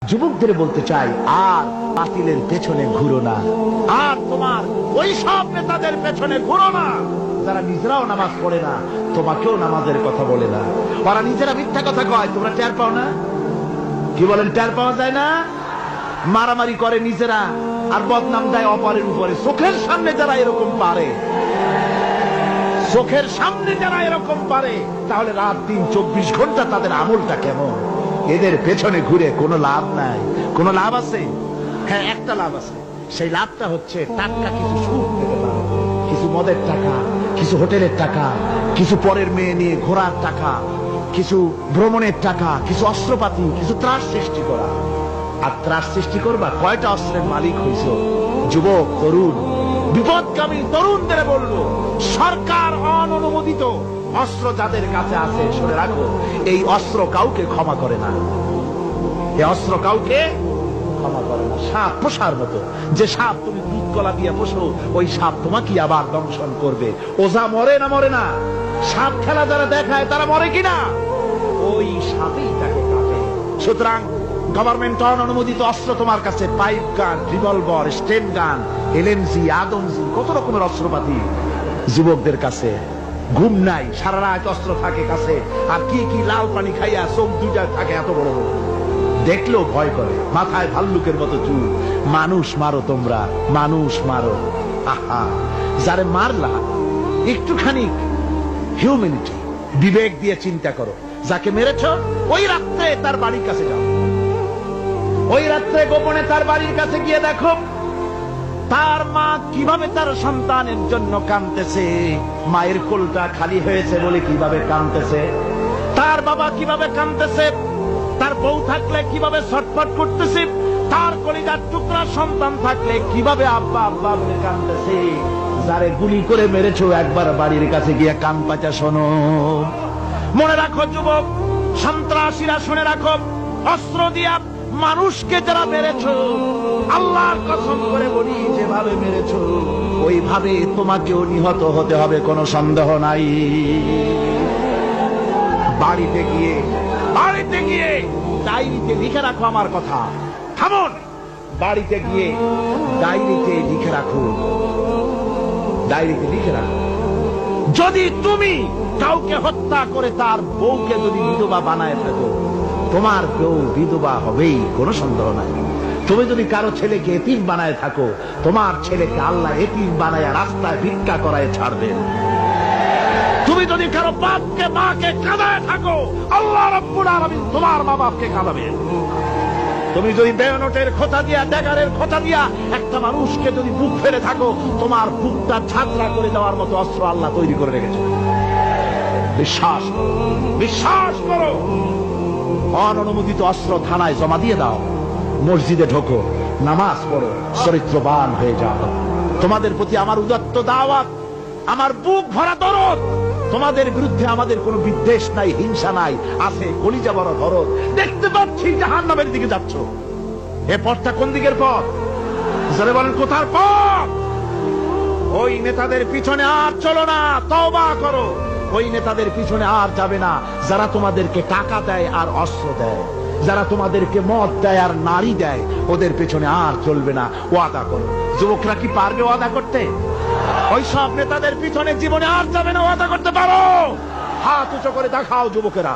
যুবকদের বলতে চাই, আর বাতিলের পেছনে ঘুরো না, আর তোমার ওই সব নেতাদের পেছনে ঘুরো না যারা নিজেরাও নামাজ পড়ে না, তোমাকেও নামাজের কথা বলে না। ওরা নিজেরা মিথ্যা কথা কয়, তোমরা টের পাও না? কি বলেন, টের পাওয়া যায় না? মারামারি করে নিজেরা আর বদনাম দেয় অপরের উপরে। চোখের সামনে যারা এরকম পারে, চোখের সামনে যারা এরকম পারে, তাহলে রাত দিন 24 ঘন্টা তাদের আমলটা কেমন? এদের পেছনে ঘুরে কোনো লাভ নাই। কোনো লাভ আছে? হ্যাঁ, একটা লাভ আছে। সেই লাভটা হচ্ছে টাটকা কিছু সুখ পেতে পারো, কিছু মদের টাকা, কিছু হোটেলের টাকা, কিছু পরের মেয়ে নিয়ে ঘোরার টাকা, কিছু ভ্রমণের টাকা, কিছু অস্ত্রপাতি, কিছু ত্রাস সৃষ্টি করা। আর ত্রাস সৃষ্টি করবা, কয়টা অস্ত্রের মালিক হইছ? যুবক, তরুণ, বিপদগামী তরুণদের বলবো, সরকার অননুমোদিত অস্ত্র যাদের কাছে আছে, শুনে রাখো, এই অস্ত্র কাউকে ক্ষমা করে না। এই অস্ত্র কাউকে ক্ষমা করে না। সাপ পোষার মতো, যে সাপ তুমি দুধ কলা দিয়ে পোষো, ওই সাপ তোমাকে আবার দংশন করবে। ওঝা মরে না মরে না, সাপ খেলা যারা দেখায় তারা মরে কিনা, ওই সাপেই তাকে কাটে। সুতরাং গভর্নমেন্ট অনুমোদিত অস্ত্র তোমার কাছে, পাইপ গান, রিভলভার, স্টেন গান, এলএমজি, আদমজি, কত রকমের অস্ত্রপাতি যুবকদের কাছে। ঘুম নাই, সারা রাত অস্ত্র থাকে কাছে, আর কি কি লাল পানি খাইয়া চোখ দুইটা থাকে এত বড় বড়, দেখলেও ভয় করে। মাথায় ভাল্লুকের মতো চুল। মানুষ মারো তোমরা, মানুষ মারো। আহা, যারে মারলা একটুখানি হিউম্যানিটি, বিবেক দিয়ে চিন্তা করো। যাকে মেরেছ ওই রাত্রে তার বাড়ির কাছে যাও, ওই রাত্রে গোপনে তার বাড়ির কাছে গিয়ে দেখো তার মা কিভাবে তার সন্তানের জন্য কাঁদতেছে, মায়ের কোলটা খালি হয়েছে বলে কিভাবে কাঁদতেছে, তার বাবা কিভাবে কাঁদতেছে, তার বউ থাকলে কিভাবে ছটফট করতেছে, তার কলিজার টুকরা সন্তান থাকলে কিভাবে আব্বা আব্বা বলে কাঁদতেছে। যারে গুলি করে মেরেছো, একবার বাড়ির কাছে গিয়ে কান পাচা শোনো। মনে রাখো যুবক, সন্ত্রাসীরা, শুনে রাখো, অস্ত্র দিয়া মানুষকে যারা মেরেছো, আল্লাহর কসম করে বলি, যেভাবে মেরেছো ওইভাবে তোমাকেও নিহত হতে হবে, কোনো সন্দেহ নাই। বাড়িতে গিয়ে ডায়েরিতে লিখে রাখো আমার কথা। থামুন, বাড়িতে গিয়ে ডায়েরিতে লিখে রাখো, ডায়েরিতে লিখে রাখো। যদি তুমি কাউকে হত্যা করে তার বউকে যদি বিধবা বানায় থাকো, তোমার বউ বিধবা হবেই, কোনো সন্দেহ নাই। তুমি যদি কারো ছেলেকে এতিম বানায় থাকো, তোমার ছেলেকে আল্লাহ এতিম বানায় রাস্তায় ভিক্ষা করায় ছাড়বেন। তুমি যদি কারো বাপকে মাকে কাঁদায় থাকো, আল্লাহ রাব্বুল আলামিন তোমার মা বাপকে কাঁদাবেন। তুমি যদি বেয়নটের খোঁচা দিয়া, ড্যাগারের খোঁচা দিয়া একটা মানুষকে যদি বুক ফেলে থাকো, তোমার বুকটা ছাতরা করে দেওয়ার মতো অস্ত্র আল্লাহ তৈরি করে রেখেছে। বিশ্বাস করো, বিশ্বাস করো। অননুমোদিত অস্ত্র থানায় জমা দিয়ে দাও, মসজিদে ঢোকো, নামাজ পড়ো, চরিত্রবান হয়ে যাও। তোমাদের প্রতি আমার উদাত্ত দাওয়াত, আমার বুক ভরা দরদ। তোমাদের বিরুদ্ধে আমাদের কোনো বিদ্বেষ নাই, হিংসা নাই, আছে কলিজা বড় দরদ। দেখতে পাচ্ছি জাহান্নামের দিকে যাচ্ছ। এ পথটা কোন দিকের পথ? যারা বলেন কোথার পথ? ওই নেতাদের পিছনে আর চলো না, তওবা করো। ওই নেতাদের পিছনে আর যাবে না যারা তোমাদেরকে টাকা দেয় আর অস্ত্র দেয়, যারা তোমাদেরকে মদ দেয় আর নারী দেয়, ওদের পেছনে আর চলবে না। ওয়াদা করো। যুবকরা কি পারবে ওয়াদা করতে? ওই সব নেতাদের পিছনে জীবনে আর যাবে না, ওয়াদা করতে পারো? হাত উঁচু করে দেখাও যুবকেরা।